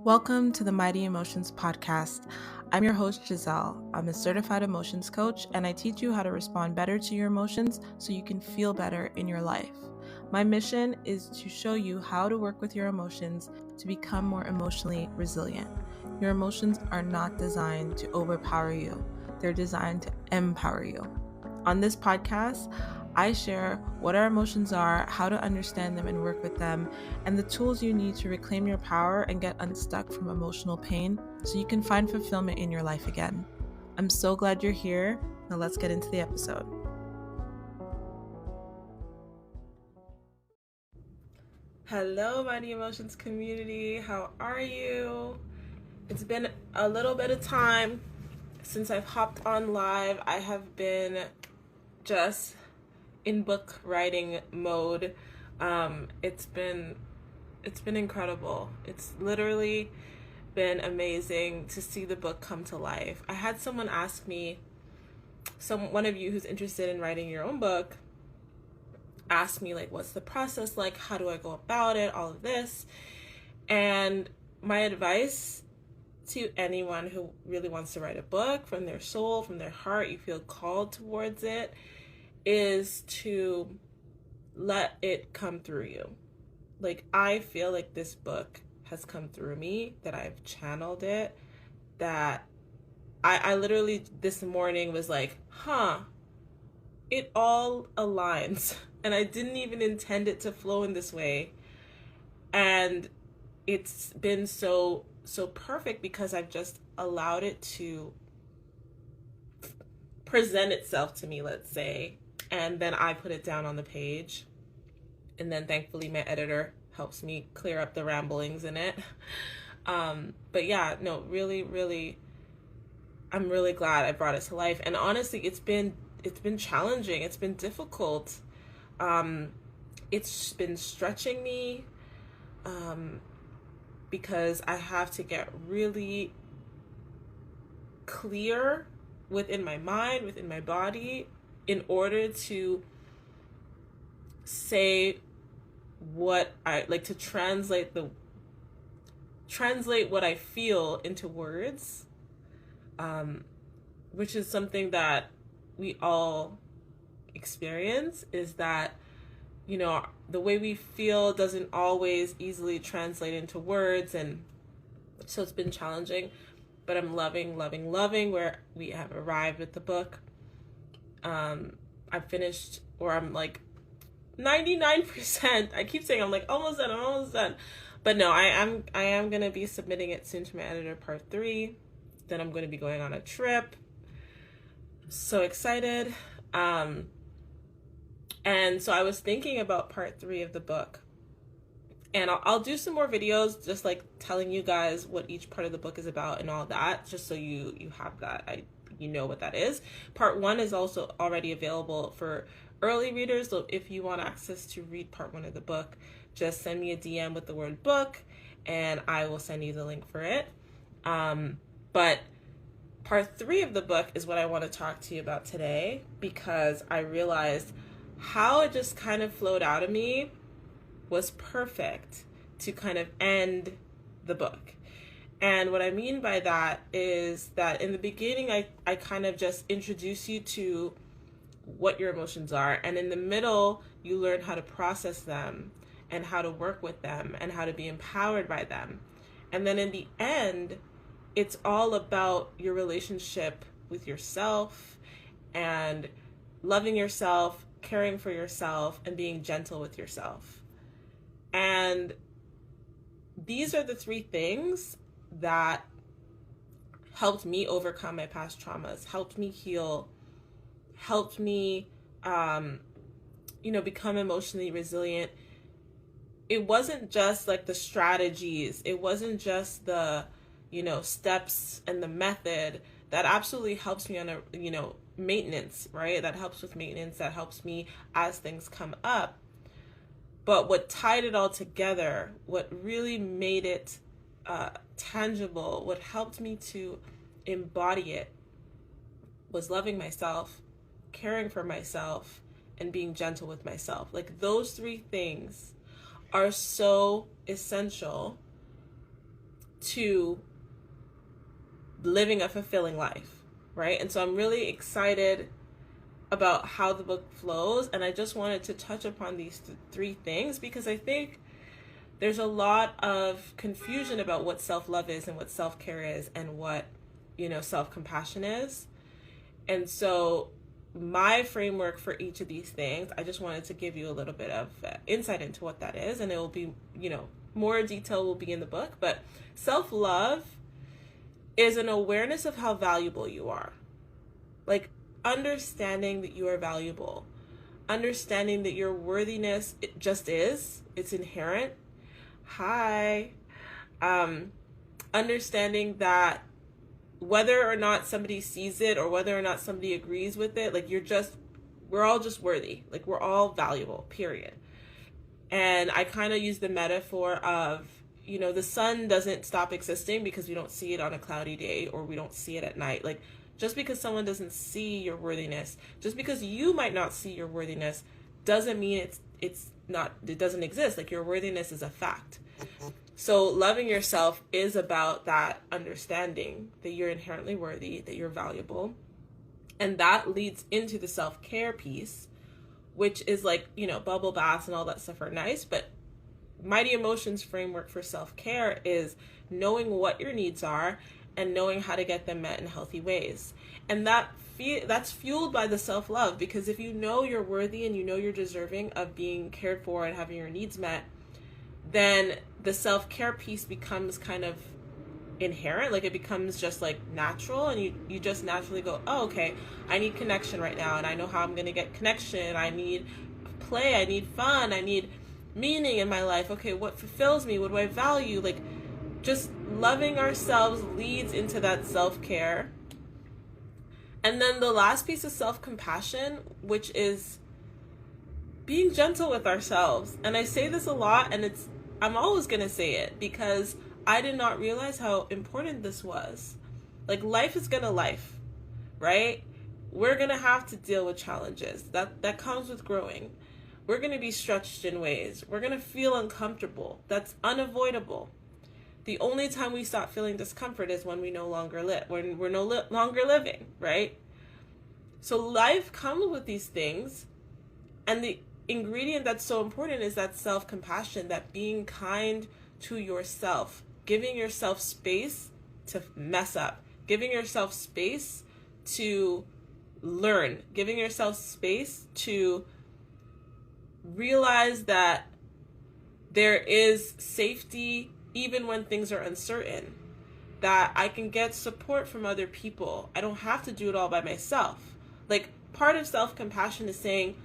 Welcome to the Mighty Emotions podcast. I'm your host, Giselle. I'm a certified emotions coach, and I teach you how to respond better to your emotions so you can feel better in your life. My mission is to show you how to work with your emotions to become more emotionally resilient. Your emotions are not designed to overpower you, they're designed to empower you. On this podcast, I share what our emotions are, how to understand them and work with them, and the tools you need to reclaim your power and get unstuck from emotional pain so you can find fulfillment in your life again. I'm so glad you're here. Now let's get into the episode. Hello, Mighty Emotions community. How are you? It's been a little bit of time since I've hopped on live. I have been just in book writing mode. It's been incredible. It's literally been amazing to see the book come to life. I had someone ask me, one of you who's interested in writing your own book, asked me like, what's the process like? How do I go about it? All of this. And my advice to anyone who really wants to write a book from their soul, from their heart, you feel called towards it, is to let it come through you. Like, I feel like this book has come through me, that I've channeled it, that I literally this morning was like, it all aligns. And I didn't even intend it to flow in this way. And it's been so perfect because I've just allowed it to present itself to me, let's say. And then I put it down on the page. And then thankfully my editor helps me clear up the ramblings in it. But yeah, no, really, I'm really glad I brought it to life. And honestly, it's been challenging. It's been difficult. It's been stretching me, because I have to get really clear within my mind, within my body, in order to say what I like, to translate what I feel into words, which is something that we all experience, is that, you know, the way we feel doesn't always easily translate into words. And so it's been challenging, but I'm loving where we have arrived with the book. I've finished, or I'm like 99%. I keep saying I'm like almost done. But no, I am going to be submitting it soon to my editor, part 3. Then I'm going to be going on a trip. So excited. And so I was thinking about part 3 of the book. And I'll do some more videos just like telling you guys what each part of the book is about and all that, just so you have that, you know what that is. Part 1 is also already available for early readers, so if you want access to read part 1 of the book, just send me a DM with the word book and I will send you the link for it. But part 3 of the book is what I want to talk to you about today, because I realized how it just kind of flowed out of me was perfect to kind of end the book. And what I mean by that is that in the beginning, I kind of just introduce you to what your emotions are. And in the middle, you learn how to process them and how to work with them and how to be empowered by them. And then in the end, it's all about your relationship with yourself and loving yourself, caring for yourself, and being gentle with yourself. And these are the 3 things that helped me overcome my past traumas, helped me heal, helped me, become emotionally resilient. It wasn't just like the strategies. It wasn't just the, steps and the method. That absolutely helps me on a, maintenance, right? That helps with maintenance. That helps me as things come up. But what tied it all together, what really made it tangible, what helped me to embody it, was loving myself, caring for myself, and being gentle with myself. Like, those 3 things are so essential to living a fulfilling life, right? And so I'm really excited about how the book flows, and I just wanted to touch upon these three things because I think there's a lot of confusion about what self-love is and what self-care is and what, self-compassion is. And so my framework for each of these things, I just wanted to give you a little bit of insight into what that is, and it will be, more detail will be in the book. But self-love is an awareness of how valuable you are. Like, understanding that you are valuable, understanding that your worthiness, it just is, it's inherent. Understanding that whether or not somebody sees it or whether or not somebody agrees with it, like, we're all just worthy. Like, we're all valuable, period. And I kind of use the metaphor of, the sun doesn't stop existing because we don't see it on a cloudy day or we don't see it at night. Like, just because someone doesn't see your worthiness, just because you might not see your worthiness, doesn't mean it doesn't exist. Like, your worthiness is a fact. So loving yourself is about that understanding that you're inherently worthy, that you're valuable. And that leads into the self-care piece, which is like, bubble baths and all that stuff are nice, but Mighty Emotions framework for self-care is knowing what your needs are and knowing how to get them met in healthy ways. And that's fueled by the self-love, because if you know you're worthy and you know you're deserving of being cared for and having your needs met, then the self-care piece becomes kind of inherent. Like, it becomes just like natural, and you just naturally go, oh, okay, I need connection right now, and I know how I'm going to get connection. I need play, I need fun, I need meaning in my life. Okay, what fulfills me? What do I value? Like, just loving ourselves leads into that self-care. And then the last piece is self-compassion, which is being gentle with ourselves. And I say this a lot, and I'm always going to say it because I did not realize how important this was. Like, life is going to life, right? We're going to have to deal with challenges. That comes with growing. We're going to be stretched in ways. We're going to feel uncomfortable. That's unavoidable. The only time we stop feeling discomfort is when we no longer when we're no longer living, right? So life comes with these things, and the ingredient that's so important is that self-compassion, that being kind to yourself, giving yourself space to mess up, giving yourself space to learn, giving yourself space to realize that there is safety even when things are uncertain, that I can get support from other people. I don't have to do it all by myself. Like, part of self-compassion is saying,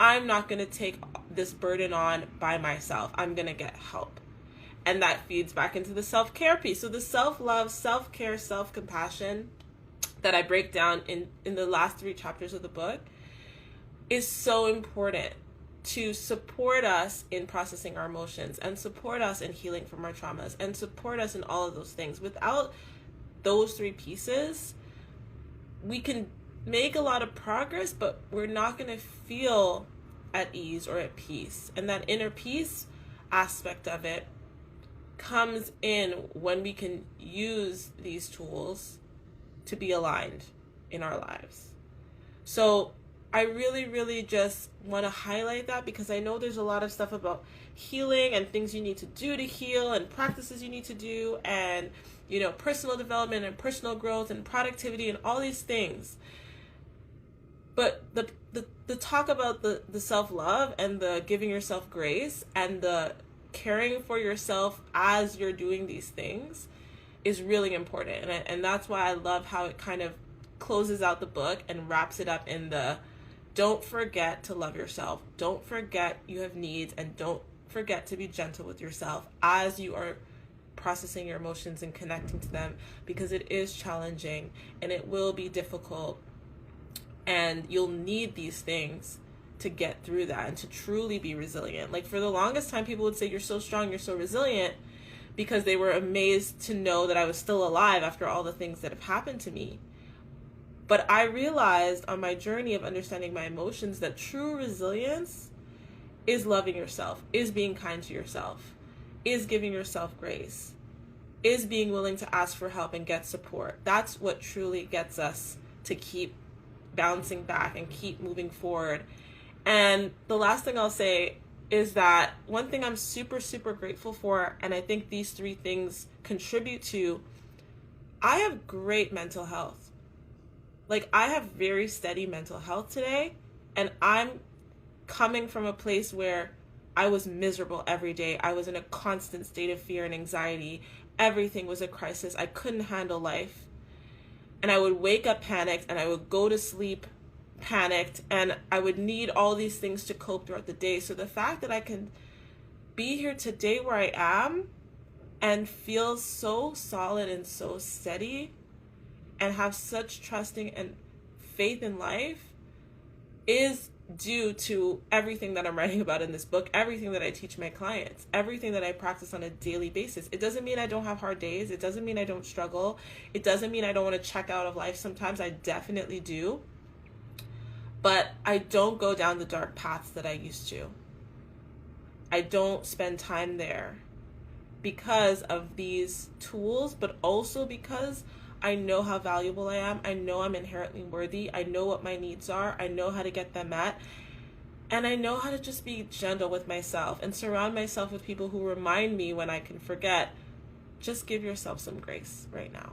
I'm not going to take this burden on by myself. I'm going to get help. And that feeds back into the self-care piece. So the self-love, self-care, self-compassion that I break down in the last 3 chapters of the book is so important to support us in processing our emotions and support us in healing from our traumas and support us in all of those things. Without those 3 pieces, we can make a lot of progress, but we're not going to feel at ease or at peace. And that inner peace aspect of it comes in when we can use these tools to be aligned in our lives. So I really, really just want to highlight that, because I know there's a lot of stuff about healing and things you need to do to heal and practices you need to do and, personal development and personal growth and productivity and all these things. But the talk about the self-love and the giving yourself grace and the caring for yourself as you're doing these things is really important. And that's why I love how it kind of closes out the book and wraps it up in the don't forget to love yourself. Don't forget you have needs, and don't forget to be gentle with yourself as you are processing your emotions and connecting to them, because it is challenging and it will be difficult, and you'll need these things to get through that and to truly be resilient. Like, for the longest time, people would say, you're so strong, you're so resilient, because they were amazed to know that I was still alive after all the things that have happened to me. But I realized on my journey of understanding my emotions that true resilience is loving yourself, is being kind to yourself, is giving yourself grace. is being willing to ask for help and get support. That's what truly gets us to keep bouncing back and keep moving forward. And the last thing I'll say is that one thing I'm super, super grateful for, and I think these 3 things contribute to, I have great mental health. Like, I have very steady mental health today, and I'm coming from a place where I was miserable every day. I was in a constant state of fear and anxiety. Everything was a crisis. I couldn't handle life. And I would wake up panicked, and I would go to sleep panicked, and I would need all these things to cope throughout the day. So the fact that I can be here today where I am and feel so solid and so steady and have such trusting and faith in life is due to everything that I'm writing about in this book, everything that I teach my clients, everything that I practice on a daily basis. It doesn't mean I don't have hard days. It doesn't mean I don't struggle. It doesn't mean I don't want to check out of life. Sometimes I definitely do. But I don't go down the dark paths that I used to. I don't spend time there because of these tools, but also because I know how valuable I am. I know I'm inherently worthy. I know what my needs are. I know how to get them met. And I know how to just be gentle with myself and surround myself with people who remind me when I can forget. Just give yourself some grace right now.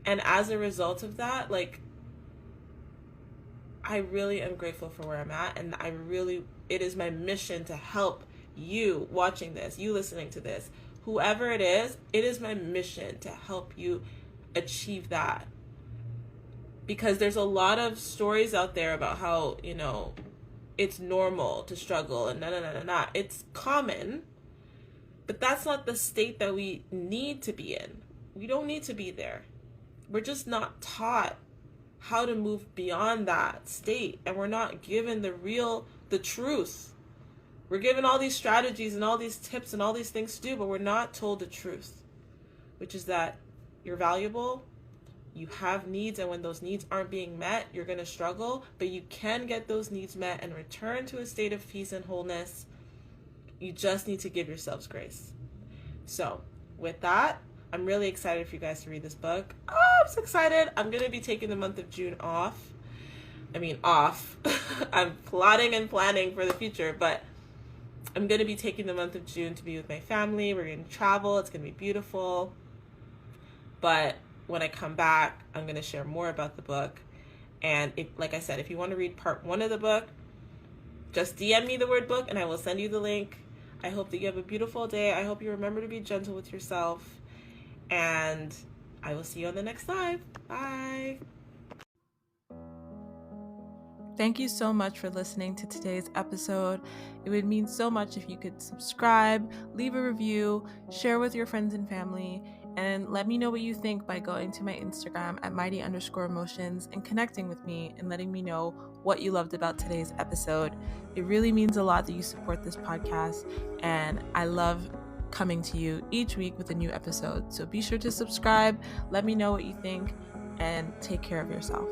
And as a result of that, like, I really am grateful for where I'm at, and it is my mission to help you watching this, you listening to this, whoever it is my mission to help you achieve that. Because there's a lot of stories out there about how, it's normal to struggle and it's common, but that's not the state that we need to be in. We don't need to be there. We're just not taught how to move beyond that state, and we're not given the truth. We're given all these strategies and all these tips and all these things to do, but we're not told the truth, which is that you're valuable, you have needs, and when those needs aren't being met, you're going to struggle, but you can get those needs met and return to a state of peace and wholeness. You just need to give yourselves grace. So with that, I'm really excited for you guys to read this book. Oh, I'm so excited. I'm going to be taking the month of June off. I'm plotting and planning for the future, but I'm going to be taking the month of June to be with my family. We're going to travel. It's going to be beautiful. But when I come back, I'm going to share more about the book. And like I said, if you want to read part 1 of the book, just DM me the word book and I will send you the link. I hope that you have a beautiful day. I hope you remember to be gentle with yourself. And I will see you on the next live. Bye. Thank you so much for listening to today's episode. It would mean so much if you could subscribe, leave a review, share with your friends and family, and let me know what you think by going to my Instagram at mighty_emotions and connecting with me and letting me know what you loved about today's episode. It really means a lot that you support this podcast, and I love coming to you each week with a new episode. So be sure to subscribe, let me know what you think, and take care of yourself.